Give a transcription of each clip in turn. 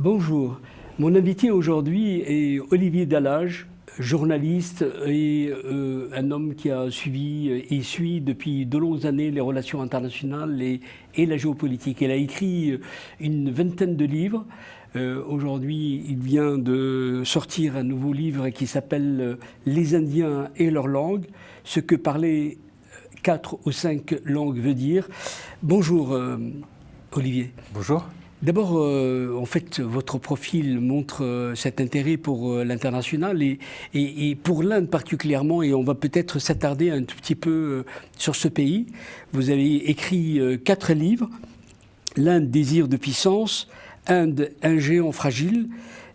Bonjour, mon invité aujourd'hui est Olivier Dallage, journaliste et un homme qui a suivi et suit depuis de longues années les relations internationales et la géopolitique. Il a écrit une vingtaine de livres. Aujourd'hui, il vient de sortir un nouveau livre qui s'appelle « Les Indiens et leur langue », ce que parler 4 ou 5 langues veut dire. Bonjour Olivier. Bonjour. D'abord, en fait, votre profil montre cet intérêt pour l'international et pour l'Inde particulièrement, et on va peut-être s'attarder un tout petit peu sur ce pays. Vous avez écrit 4 livres, L'Inde, désir de puissance, Inde, un géant fragile,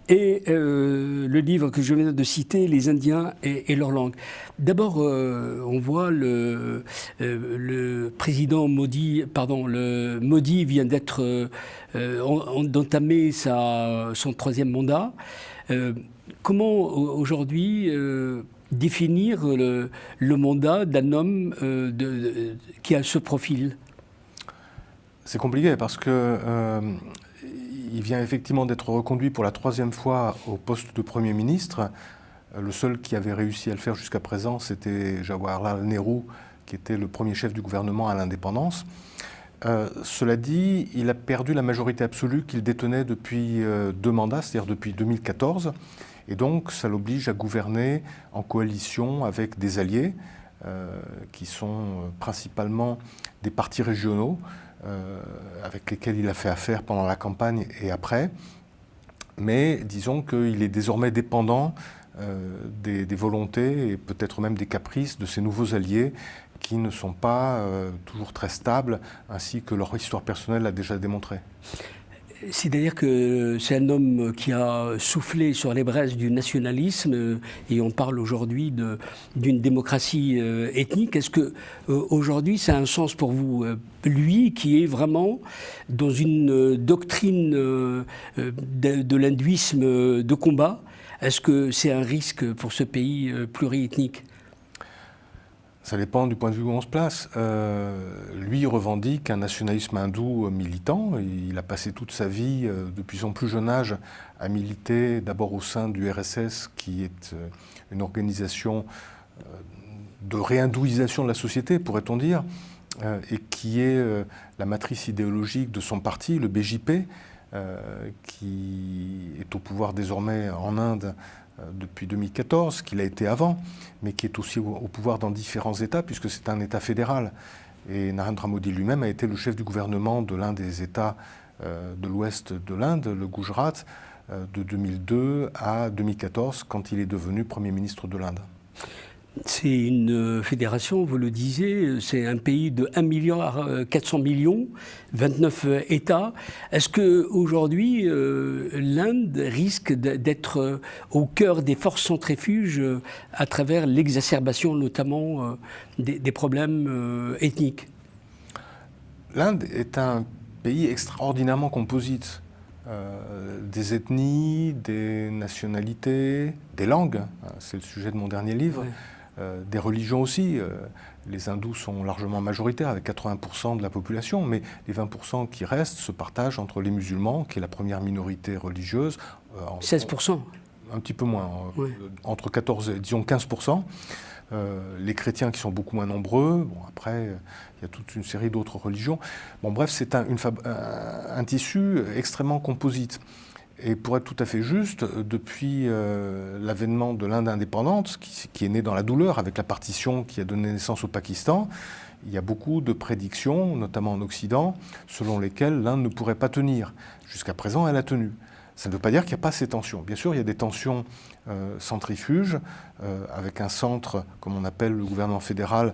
et le livre que je viens de citer, Les Indiens et leur langue. D'abord, on voit le président Modi, le Modi vient d'entamer son 3e mandat. Comment aujourd'hui définir le mandat d'un homme qui a ce profil? C'est compliqué parce que il vient effectivement d'être reconduit pour la 3e fois au poste de Premier ministre. Le seul qui avait réussi à le faire jusqu'à présent, c'était Jawaharlal Nehru, qui était le premier chef du gouvernement à l'indépendance. Cela dit, il a perdu la majorité absolue qu'il détenait depuis 2 mandats, c'est-à-dire depuis 2014. Et donc, ça l'oblige à gouverner en coalition avec des alliés, qui sont principalement des partis régionaux, avec lesquels il a fait affaire pendant la campagne et après. Mais disons qu'il est désormais dépendant des volontés et peut-être même des caprices de ces nouveaux alliés qui ne sont pas toujours très stables, ainsi que leur histoire personnelle l'a déjà démontré. C'est-à-dire que c'est un homme qui a soufflé sur les braises du nationalisme et on parle aujourd'hui d'une démocratie ethnique. Est-ce que aujourd'hui ça a un sens pour vous? Lui qui est vraiment dans une doctrine de l'hindouisme de combat, est-ce que c'est un risque pour ce pays pluriethnique? Ça dépend du point de vue où on se place. Lui revendique un nationalisme hindou militant. Il a passé toute sa vie, depuis son plus jeune âge, à militer d'abord au sein du RSS, qui est une organisation de réhindouisation de la société, pourrait-on dire, et qui est la matrice idéologique de son parti, le BJP, qui est au pouvoir désormais en Inde depuis 2014, qu'il a été avant, mais qui est aussi au pouvoir dans différents États, puisque c'est un État fédéral. Et Narendra Modi lui-même a été le chef du gouvernement de l'un des États de l'ouest de l'Inde, le Gujarat, de 2002 à 2014, quand il est devenu Premier ministre de l'Inde. C'est une fédération, vous le disiez, c'est un pays de 1,4 milliard, 29 États. Est-ce qu'aujourd'hui, l'Inde risque d'être au cœur des forces centrifuges à travers l'exacerbation notamment des problèmes ethniques? L'Inde est un pays extraordinairement composite. Des ethnies, des nationalités, des langues, c'est le sujet de mon dernier livre. Ouais. Des religions aussi. Les hindous sont largement majoritaires avec 80% de la population, mais les 20% qui restent se partagent entre les musulmans, qui est la première minorité religieuse. 16%. Un petit peu moins, ouais. Entre 14 et disons 15%. Les chrétiens qui sont beaucoup moins nombreux. Bon, après, il y a toute une série d'autres religions. Bon, bref, c'est un tissu extrêmement composite. Et pour être tout à fait juste, depuis l'avènement de l'Inde indépendante, qui est née dans la douleur avec la partition qui a donné naissance au Pakistan, il y a beaucoup de prédictions, notamment en Occident, selon lesquelles l'Inde ne pourrait pas tenir. Jusqu'à présent, elle a tenu. Ça ne veut pas dire qu'il n'y a pas ces tensions. Bien sûr, il y a des tensions centrifuges, avec un centre, comme on appelle le gouvernement fédéral,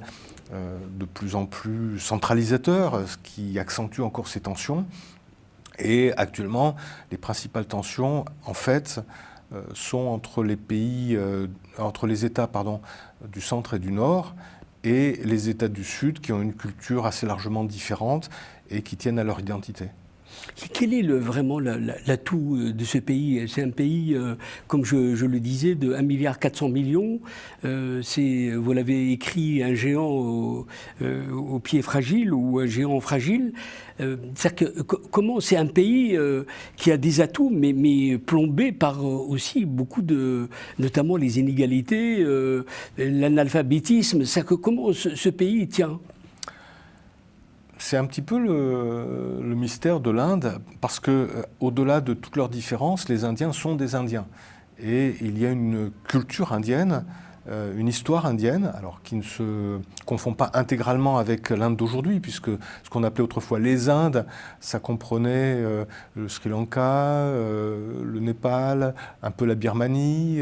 de plus en plus centralisateur, ce qui accentue encore ces tensions. Et actuellement, les principales tensions, en fait, sont entre les pays, entre les États, du centre et du nord, et les États du sud, qui ont une culture assez largement différente et qui tiennent à leur identité. Quel est vraiment l'atout de ce pays? C'est un pays, comme je le disais, de 1,4 milliard. Vous l'avez écrit, un géant au pied fragile ou un géant fragile. Comment c'est un pays qui a des atouts, mais plombé par aussi beaucoup notamment les inégalités, l'analphabétisme. Comment ce pays tient? C'est un petit peu le mystère de l'Inde, parce que au-delà de toutes leurs différences, les Indiens sont des Indiens. Et il y a une culture indienne, une histoire indienne, alors qui ne se confond pas intégralement avec l'Inde d'aujourd'hui, puisque ce qu'on appelait autrefois les Indes, ça comprenait le Sri Lanka, le Népal, un peu la Birmanie,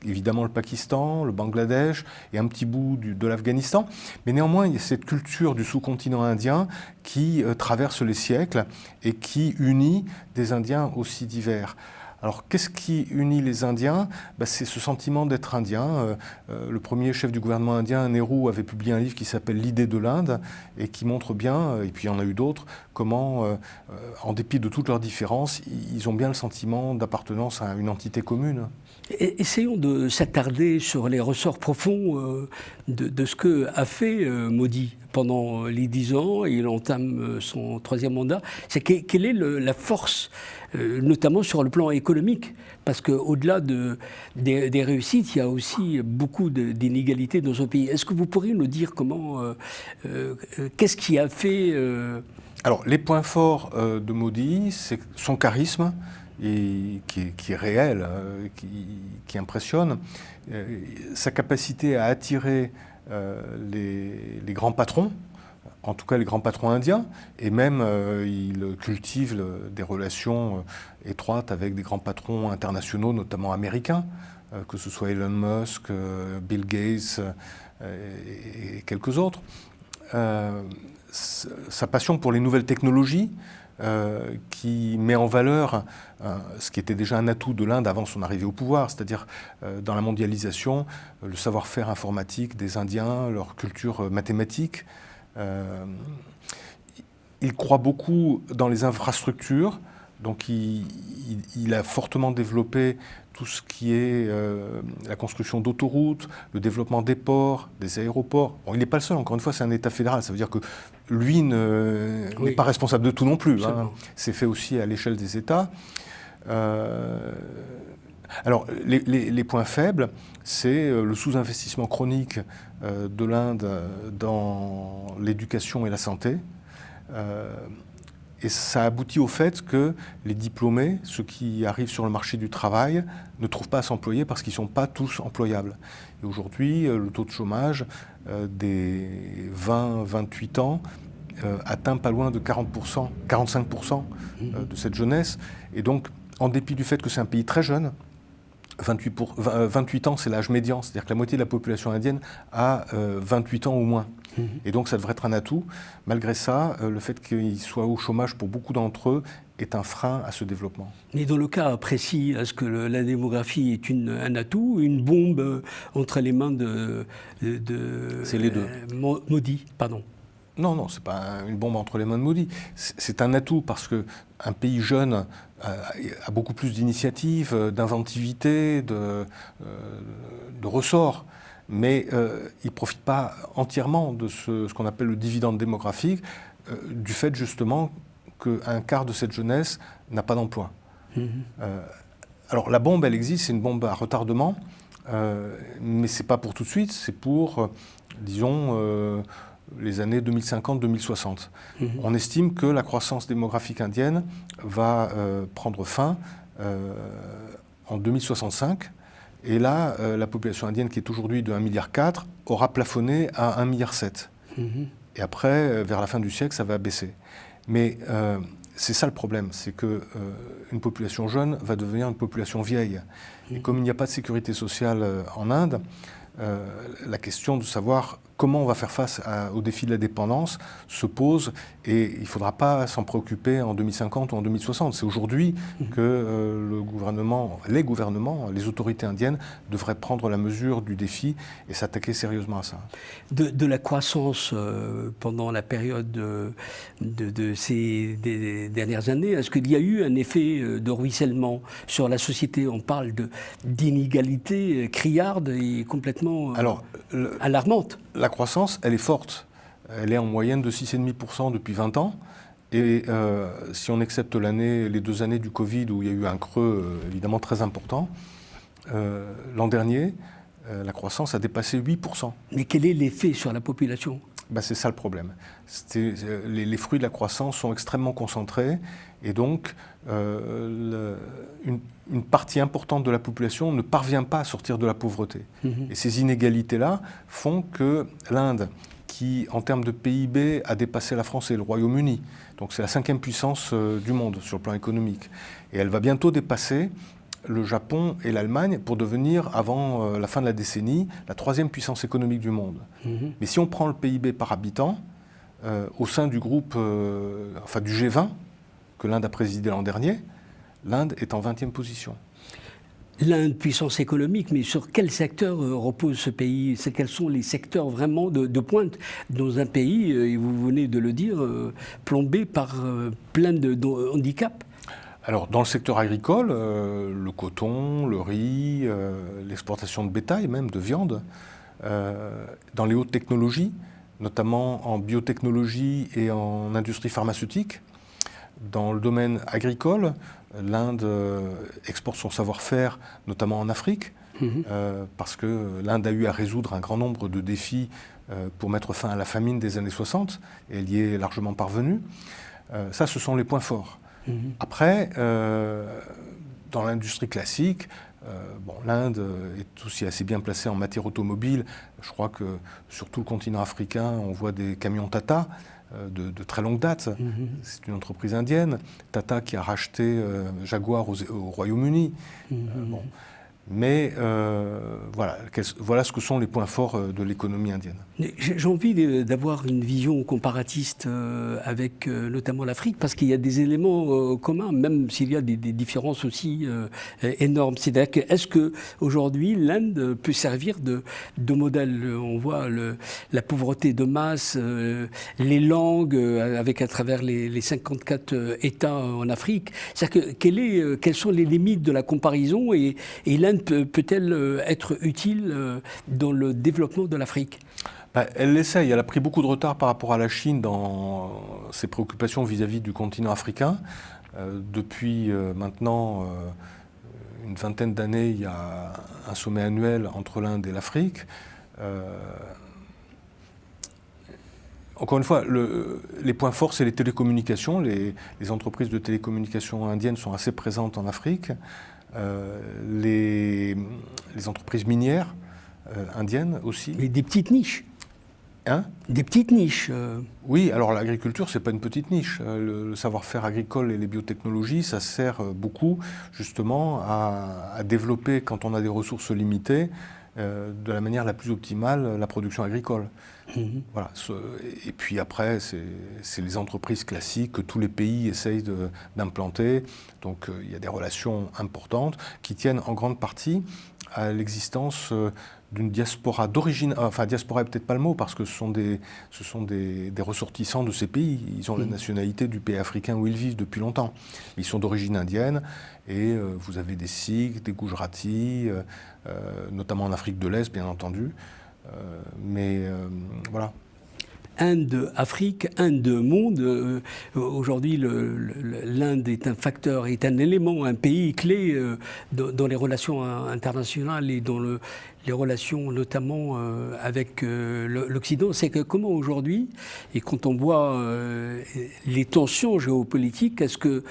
évidemment le Pakistan, le Bangladesh et un petit bout de l'Afghanistan. Mais néanmoins, il y a cette culture du sous-continent indien qui traverse les siècles et qui unit des Indiens aussi divers. Alors, qu'est-ce qui unit les Indiens? C'est ce sentiment d'être indien. Le premier chef du gouvernement indien, Nehru, avait publié un livre qui s'appelle L'idée de l'Inde et qui montre bien, et puis il y en a eu d'autres, comment, en dépit de toutes leurs différences, ils ont bien le sentiment d'appartenance à une entité commune. Essayons de s'attarder sur les ressorts profonds de ce qu'a fait Modi pendant les 10 ans. Il entame son 3e mandat. Quelle est la force, notamment sur le plan économique? Parce qu'au-delà des réussites, il y a aussi beaucoup d'inégalités dans ce pays. Est-ce que vous pourriez nous dire qu'est-ce qui a fait Alors, les points forts de Modi, c'est son charisme, et qui est réel, qui impressionne, sa capacité à attirer les grands patrons, en tout cas les grands patrons indiens, et même il cultive des relations étroites avec des grands patrons internationaux, notamment américains, que ce soit Elon Musk, Bill Gates et quelques autres. Sa passion pour les nouvelles technologies, qui met en valeur ce qui était déjà un atout de l'Inde avant son arrivée au pouvoir, c'est-à-dire dans la mondialisation, le savoir-faire informatique des Indiens, leur culture mathématique. Il croit beaucoup dans les infrastructures, donc il a fortement développé tout ce qui est la construction d'autoroutes, le développement des ports, des aéroports. Bon, il n'est pas le seul, encore une fois, c'est un État fédéral, ça veut dire que lui n'est pas responsable de tout non plus. Hein. C'est fait aussi à l'échelle des États. Alors, les points faibles, c'est le sous-investissement chronique de l'Inde dans l'éducation et la santé. Et ça aboutit au fait que les diplômés, ceux qui arrivent sur le marché du travail, ne trouvent pas à s'employer parce qu'ils ne sont pas tous employables. Et aujourd'hui, le taux de chômage des 20-28 ans atteint pas loin de 40%, 45% de cette jeunesse. Et donc, en dépit du fait que c'est un pays très jeune, 28 ans, c'est l'âge médian, c'est-à-dire que la moitié de la population indienne a 28 ans ou moins. Et donc ça devrait être un atout. Malgré ça, le fait qu'ils soient au chômage pour beaucoup d'entre eux est un frein à ce développement. Mais dans le cas précis, est-ce que la démographie est un atout, une bombe entre les mains de c'est les deux. Modi, pardon. Non, ce n'est pas une bombe entre les mains de Modi. C'est un atout parce qu'un pays jeune a beaucoup plus d'initiatives, d'inventivité, de ressorts. Mais il ne profite pas entièrement de ce qu'on appelle le dividende démographique, du fait justement qu'un quart de cette jeunesse n'a pas d'emploi. Alors la bombe, elle existe, c'est une bombe à retardement, mais ce n'est pas pour tout de suite, c'est pour, disons, les années 2050-2060. On estime que la croissance démographique indienne va prendre fin en 2065. Et là, la population indienne, qui est aujourd'hui de 1,4 milliard, aura plafonné à 1,7 milliard. Et après, vers la fin du siècle, ça va baisser. Mais c'est ça le problème, c'est qu'une population jeune va devenir une population vieille. Et comme il n'y a pas de sécurité sociale en Inde, la question de savoir comment on va faire face au défi de la dépendance se pose, et il ne faudra pas s'en préoccuper en 2050 ou en 2060. C'est aujourd'hui que les gouvernements, les autorités indiennes devraient prendre la mesure du défi et s'attaquer sérieusement à ça. De la croissance pendant la période des dernières années, est-ce qu'il y a eu un effet de ruissellement sur la société? On parle d'inégalité criarde et complètement alarmante. La croissance, elle est forte. Elle est en moyenne de 6,5% depuis 20 ans. Et si on accepte les 2 années du Covid où il y a eu un creux évidemment très important, l'an dernier, la croissance a dépassé 8%. Mais quel est l'effet sur la population? C'est ça le problème. Les fruits de la croissance sont extrêmement concentrés, et donc une partie importante de la population ne parvient pas à sortir de la pauvreté. Et ces inégalités-là font que l'Inde, qui en termes de PIB a dépassé la France et le Royaume-Uni, donc c'est la 5e puissance du monde sur le plan économique, et elle va bientôt dépasser le Japon et l'Allemagne pour devenir, avant la fin de la décennie, la 3e puissance économique du monde. Mais si on prend le PIB par habitant, au sein du groupe, du G20, que l'Inde a présidé l'an dernier, l'Inde est en 20e position. L'Inde, puissance économique, mais sur quel secteur repose ce pays? Quels sont les secteurs vraiment de pointe dans un pays, et vous venez de le dire, plombé par plein de handicaps? Alors, dans le secteur agricole, le coton, le riz, l'exportation de bétail, même de viande, dans les hautes technologies, notamment en biotechnologie et en industrie pharmaceutique. Dans le domaine agricole, l'Inde exporte son savoir-faire, notamment en Afrique, parce que l'Inde a eu à résoudre un grand nombre de défis pour mettre fin à la famine des années 60, et elle y est largement parvenue. Ça, ce sont les points forts. Après, dans l'industrie classique, l'Inde est aussi assez bien placée en matière automobile. Je crois que sur tout le continent africain, on voit des camions Tata de très longue date. C'est une entreprise indienne. Tata qui a racheté Jaguar au Royaume-Uni. Mais voilà ce que sont les points forts de l'économie indienne. J'ai envie d'avoir une vision comparatiste avec notamment l'Afrique, parce qu'il y a des éléments communs, même s'il y a des différences aussi énormes. C'est-à-dire que, est-ce qu'aujourd'hui l'Inde peut servir de modèle? On voit la pauvreté de masse, les langues, à travers les 54 États en Afrique. C'est-à-dire que quelles sont les limites de la comparaison, et l'Inde peut-elle être utile dans le développement de l'Afrique? Elle l'essaye. Elle a pris beaucoup de retard par rapport à la Chine dans ses préoccupations vis-à-vis du continent africain. Depuis maintenant une vingtaine d'années, il y a un sommet annuel entre l'Inde et l'Afrique. Encore une fois, les points forts, c'est les télécommunications. Les entreprises de télécommunications indiennes sont assez présentes en Afrique. Les entreprises minières indiennes aussi. Mais des petites niches. Des petites niches. Oui, alors l'agriculture, c'est pas une petite niche. Le savoir-faire agricole et les biotechnologies, ça sert beaucoup justement à développer, quand on a des ressources limitées, de la manière la plus optimale, la production agricole. Voilà. Et puis après, c'est les entreprises classiques que tous les pays essayent d'implanter. Donc il y a des relations importantes qui tiennent en grande partie à l'existence d'une diaspora d'origine, diaspora est peut-être pas le mot, parce que ce sont des ressortissants de ces pays. Ils ont la nationalité du pays africain où ils vivent depuis longtemps. Ils sont d'origine indienne, et vous avez des Sikhs, des Gujaratis, notamment en Afrique de l'Est, bien entendu. Voilà. Inde, Afrique, Inde, monde. Aujourd'hui, l'Inde est un facteur, est un élément, un pays clé dans les relations internationales et dans les relations notamment avec l'Occident. C'est que comment aujourd'hui, et quand on voit les tensions géopolitiques, est-ce que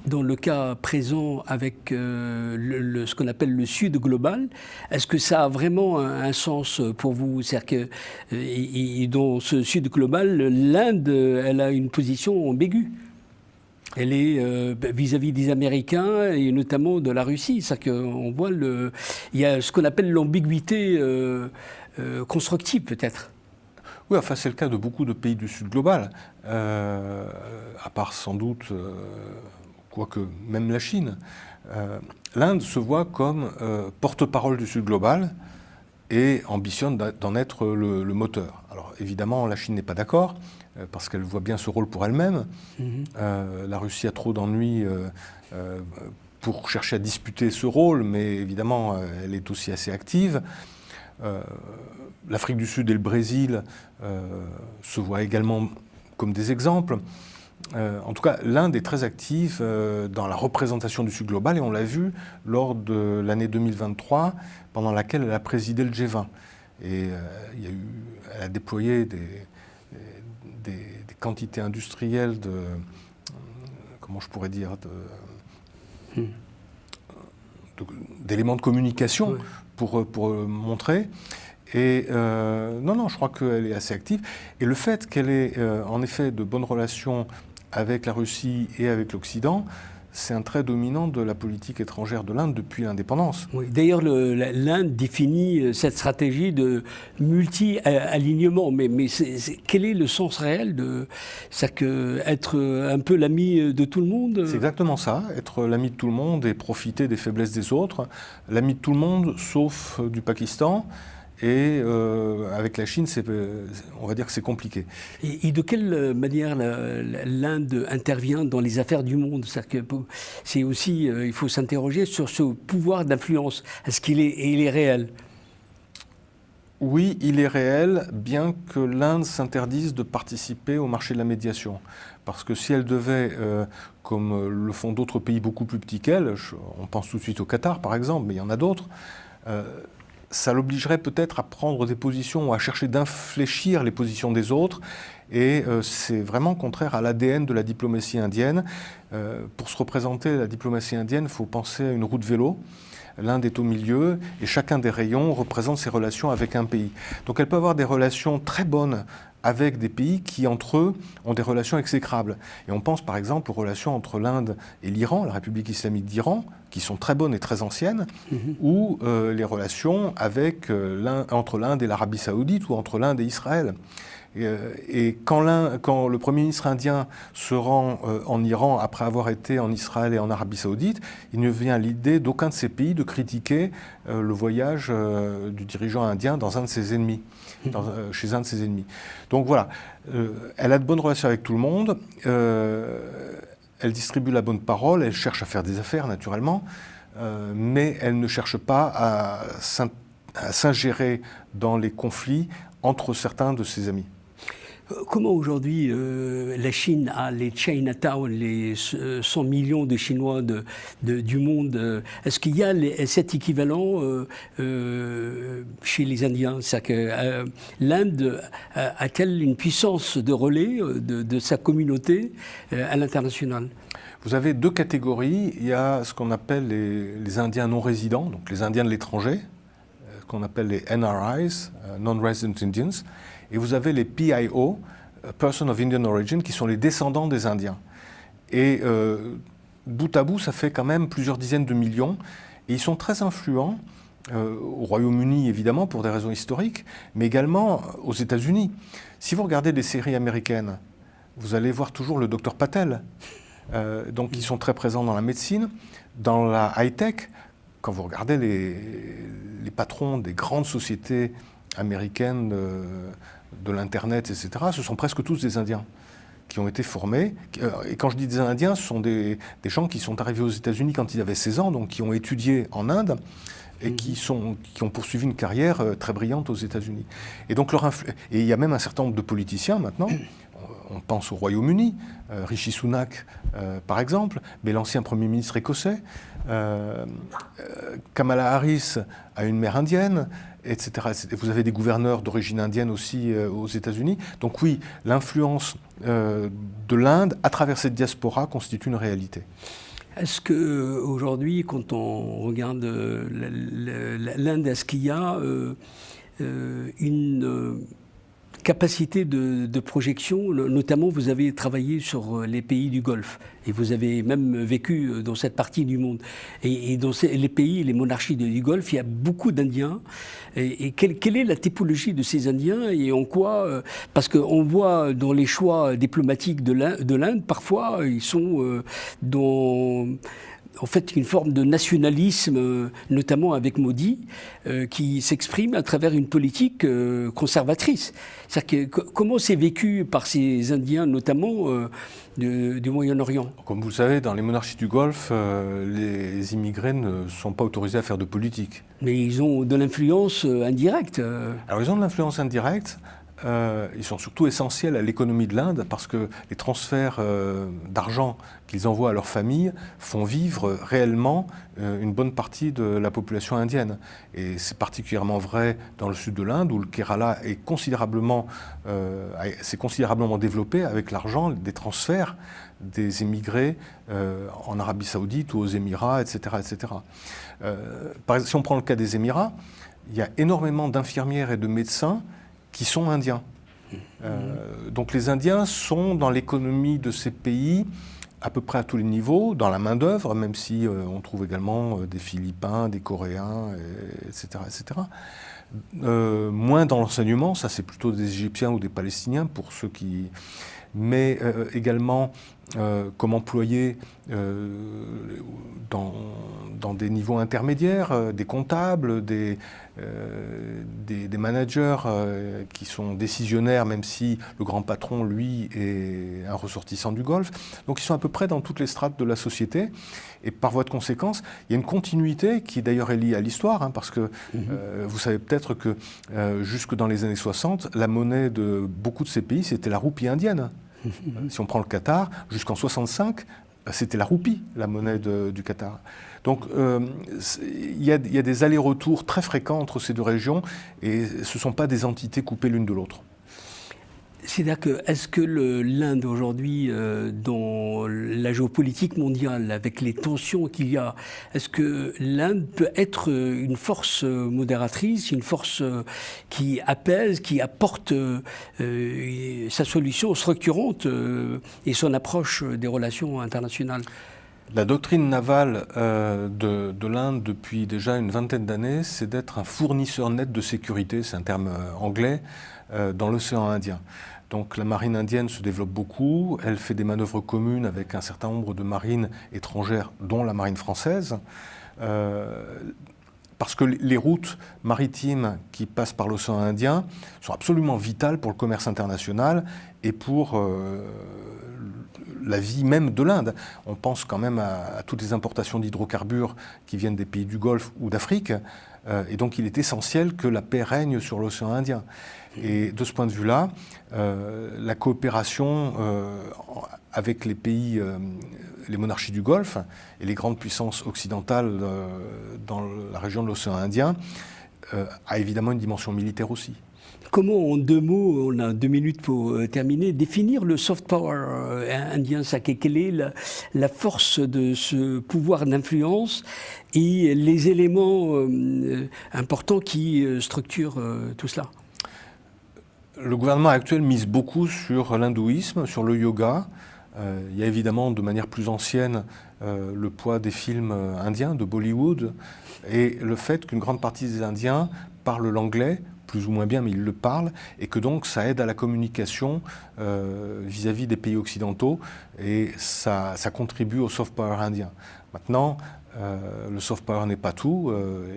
dans le cas présent avec ce qu'on appelle le Sud global, est-ce que ça a vraiment un sens pour vous? C'est-à-dire que dans ce Sud global, l'Inde, elle a une position ambiguë. Elle est vis-à-vis des Américains et notamment de la Russie. C'est-à-dire qu'on voit il y a ce qu'on appelle l'ambiguïté constructive peut-être. Oui, enfin c'est le cas de beaucoup de pays du Sud global, à part sans doute, quoique même la Chine. L'Inde se voit comme porte-parole du Sud global et ambitionne d'en être le moteur. Alors évidemment, la Chine n'est pas d'accord, parce qu'elle voit bien ce rôle pour elle-même. La Russie a trop d'ennuis pour chercher à disputer ce rôle, mais évidemment, elle est aussi assez active. L'Afrique du Sud et le Brésil se voient également comme des exemples. En tout cas, l'Inde est très active dans la représentation du Sud global, et on l'a vu lors de l'année 2023, pendant laquelle elle a présidé le G20. Et elle a déployé des quantités industrielles comment je pourrais dire, d'éléments de communication, oui, pour montrer. Et non, je crois qu'elle est assez active. Et le fait qu'elle ait en effet de bonnes relations avec la Russie et avec l'Occident, c'est un trait dominant de la politique étrangère de l'Inde depuis l'indépendance. Oui, d'ailleurs, l'Inde définit cette stratégie de multi-alignement. Mais quel est le sens réel de ça, être un peu l'ami de tout le monde? C'est exactement ça, être l'ami de tout le monde et profiter des faiblesses des autres. L'ami de tout le monde, sauf du Pakistan. Et avec la Chine, on va dire que c'est compliqué. Et de quelle manière l'Inde intervient dans les affaires du monde? C'est aussi, il faut s'interroger sur ce pouvoir d'influence. Est-ce qu'il est réel? Oui, il est réel, bien que l'Inde s'interdise de participer au marché de la médiation. Parce que si elle devait, comme le font d'autres pays beaucoup plus petits qu'elle, on pense tout de suite au Qatar par exemple, mais il y en a d'autres, ça l'obligerait peut-être à prendre des positions ou à chercher d'infléchir les positions des autres. Et c'est vraiment contraire à l'ADN de la diplomatie indienne. Pour se représenter la diplomatie indienne, il faut penser à une roue de vélo. L'Inde est au milieu et chacun des rayons représente ses relations avec un pays. Donc elle peut avoir des relations très bonnes avec des pays qui, entre eux, ont des relations exécrables. Et on pense par exemple aux relations entre l'Inde et l'Iran, la République islamique d'Iran, qui sont très bonnes et très anciennes, ou les relations entre l'Inde et l'Arabie saoudite, ou entre l'Inde et Israël. Et quand le Premier ministre indien se rend en Iran après avoir été en Israël et en Arabie saoudite, il ne vient à l'idée d'aucun de ces pays de critiquer le voyage du dirigeant indien dans un de ses ennemis, chez un de ses ennemis. Donc voilà, elle a de bonnes relations avec tout le monde, elle distribue la bonne parole, elle cherche à faire des affaires naturellement, mais elle ne cherche pas à s'ingérer dans les conflits entre certains de ses amis. Comment aujourd'hui la Chine a les Chinatown, les 100 millions de Chinois du monde? Est-ce qu'il y a cet équivalent chez les Indiens? C'est-à-dire que l'Inde a-t-elle une puissance de relais de sa communauté à l'international? Vous avez deux catégories. Il y a ce qu'on appelle les Indiens non résidents, donc les Indiens de l'étranger, qu'on appelle les NRIs, Non-Resident Indians, et vous avez les PIO, Person of Indian Origin, qui sont les descendants des Indiens. Et bout à bout, ça fait quand même plusieurs dizaines de millions, et ils sont très influents au Royaume-Uni, évidemment, pour des raisons historiques, mais également aux États-Unis. Si vous regardez des séries américaines, vous allez voir toujours le Dr Patel. Donc ils sont très présents dans la médecine, dans la high-tech. Quand vous regardez les patrons des grandes sociétés américaines de l'Internet, etc., ce sont presque tous des Indiens qui ont été formés. Et quand je dis des Indiens, ce sont des gens qui sont arrivés aux États-Unis quand ils avaient 16 ans, donc qui ont étudié en Inde et qui ont poursuivi une carrière très brillante aux États-Unis. Et donc et il y a même un certain nombre de politiciens maintenant. On pense au Royaume-Uni, Rishi Sunak par exemple, mais l'ancien Premier ministre écossais, Kamala Harris a une mère indienne, etc. Vous avez des gouverneurs d'origine indienne aussi aux États-Unis. Donc oui, l'influence de l'Inde à travers cette diaspora constitue une réalité. Est-ce qu'aujourd'hui, quand on regarde l'Inde, est-ce qu'il y a capacité de projection, notamment vous avez travaillé sur les pays du Golfe et vous avez même vécu dans cette partie du monde. Et dans les pays, les monarchies du Golfe, il y a beaucoup d'Indiens. Et quelle est la typologie de ces Indiens et en quoi parce qu'on voit dans les choix diplomatiques de l'Inde, parfois, ils sont dans en fait une forme de nationalisme, notamment avec Modi, qui s'exprime à travers une politique conservatrice. C'est-à-dire que, comment c'est vécu par ces Indiens, notamment du Moyen-Orient? Comme vous le savez, dans les monarchies du Golfe, les immigrés ne sont pas autorisés à faire de politique. Mais ils ont de l'influence indirecte. Alors ils ont de l'influence indirecte. Ils sont surtout essentiels à l'économie de l'Inde parce que les transferts d'argent qu'ils envoient à leur famille font vivre réellement une bonne partie de la population indienne. Et c'est particulièrement vrai dans le sud de l'Inde où le Kerala s'est considérablement développé avec l'argent des transferts des immigrés en Arabie Saoudite ou aux Émirats, etc. etc. Par exemple, si on prend le cas des Émirats, il y a énormément d'infirmières et de médecins qui sont indiens. Donc les Indiens sont dans l'économie de ces pays à peu près à tous les niveaux, dans la main-d'œuvre, même si on trouve également des Philippins, des Coréens, etc. etc. Moins dans l'enseignement, ça c'est plutôt des Égyptiens ou des Palestiniens pour ceux qui... Mais également comme employés dans des niveaux intermédiaires, des comptables, des managers qui sont décisionnaires, même si le grand patron, lui, est un ressortissant du Golfe. Donc ils sont à peu près dans toutes les strates de la société. Et par voie de conséquence, il y a une continuité qui d'ailleurs est liée à l'histoire, parce que vous savez peut-être que jusque dans les années 60, la monnaie de beaucoup de ces pays, c'était la roupie indienne. Si on prend le Qatar, jusqu'en 65, c'était la roupie, la monnaie du Qatar. Donc il y a des allers-retours très fréquents entre ces deux régions et ce ne sont pas des entités coupées l'une de l'autre. C'est-à-dire que, est-ce que l'Inde aujourd'hui, dans la géopolitique mondiale, avec les tensions qu'il y a, est-ce que l'Inde peut être une force modératrice, une force qui apaise, qui apporte sa solution structurante et son approche des relations internationales? La doctrine navale de l'Inde depuis déjà une vingtaine d'années, c'est d'être un fournisseur net de sécurité, c'est un terme anglais, dans l'océan Indien. Donc la marine indienne se développe beaucoup, elle fait des manœuvres communes avec un certain nombre de marines étrangères, dont la marine française, parce que les routes maritimes qui passent par l'océan Indien sont absolument vitales pour le commerce international et pour la vie même de l'Inde. On pense quand même à toutes les importations d'hydrocarbures qui viennent des pays du Golfe ou d'Afrique, et donc il est essentiel que la paix règne sur l'océan Indien. Et de ce point de vue-là, la coopération avec les pays, les monarchies du Golfe et les grandes puissances occidentales dans la région de l'océan Indien a évidemment une dimension militaire aussi. Comment, en deux mots, on a 2 minutes pour terminer, définir le soft power indien? Quelle est la force de ce pouvoir d'influence et les éléments importants qui structurent tout cela? Le gouvernement actuel mise beaucoup sur l'hindouisme, sur le yoga. Il y a évidemment de manière plus ancienne le poids des films indiens, de Bollywood, et le fait qu'une grande partie des Indiens parlent l'anglais, plus ou moins bien, mais ils le parlent, et que donc ça aide à la communication vis-à-vis des pays occidentaux, et ça contribue au soft power indien. Maintenant, le soft power n'est pas tout,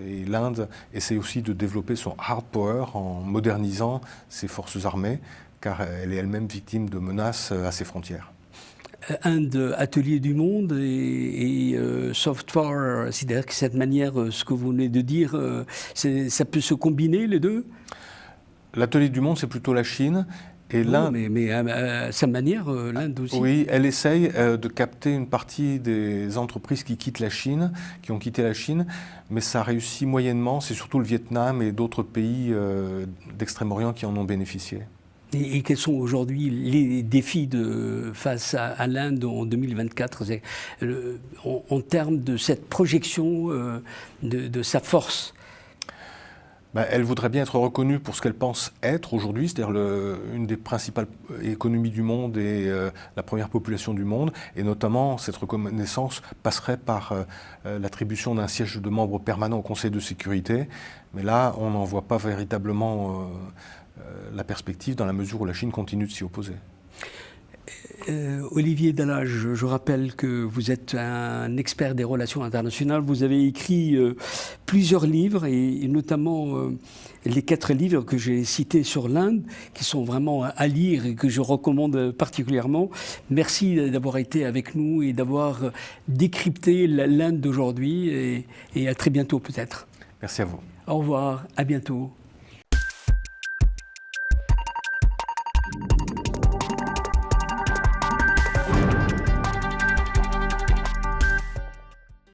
et l'Inde essaie aussi de développer son hard power en modernisant ses forces armées, car elle est elle-même victime de menaces à ses frontières. Inde, atelier du monde et soft power, c'est-à-dire que cette manière, ce que vous venez de dire, ça peut se combiner les deux? L'atelier du monde, c'est plutôt la Chine. Et non, mais à sa manière, l'Inde aussi. Oui, elle essaye de capter une partie des entreprises qui quittent la Chine, qui ont quitté la Chine, mais ça réussit moyennement. C'est surtout le Vietnam et d'autres pays d'Extrême-Orient qui en ont bénéficié. Et quels sont aujourd'hui les défis face à l'Inde en 2024 en termes de cette projection de sa force? Elle voudrait bien être reconnue pour ce qu'elle pense être aujourd'hui, c'est-à-dire une des principales économies du monde et la première population du monde. Et notamment, cette reconnaissance passerait par l'attribution d'un siège de membre permanent au Conseil de sécurité. Mais là, on n'en voit pas véritablement la perspective dans la mesure où la Chine continue de s'y opposer. Olivier Dallage, je rappelle que vous êtes un expert des relations internationales. Vous avez écrit plusieurs livres et notamment les 4 livres que j'ai cités sur l'Inde, qui sont vraiment à lire et que je recommande particulièrement. Merci d'avoir été avec nous et d'avoir décrypté l'Inde d'aujourd'hui et à très bientôt peut-être. Merci à vous. Au revoir, à bientôt.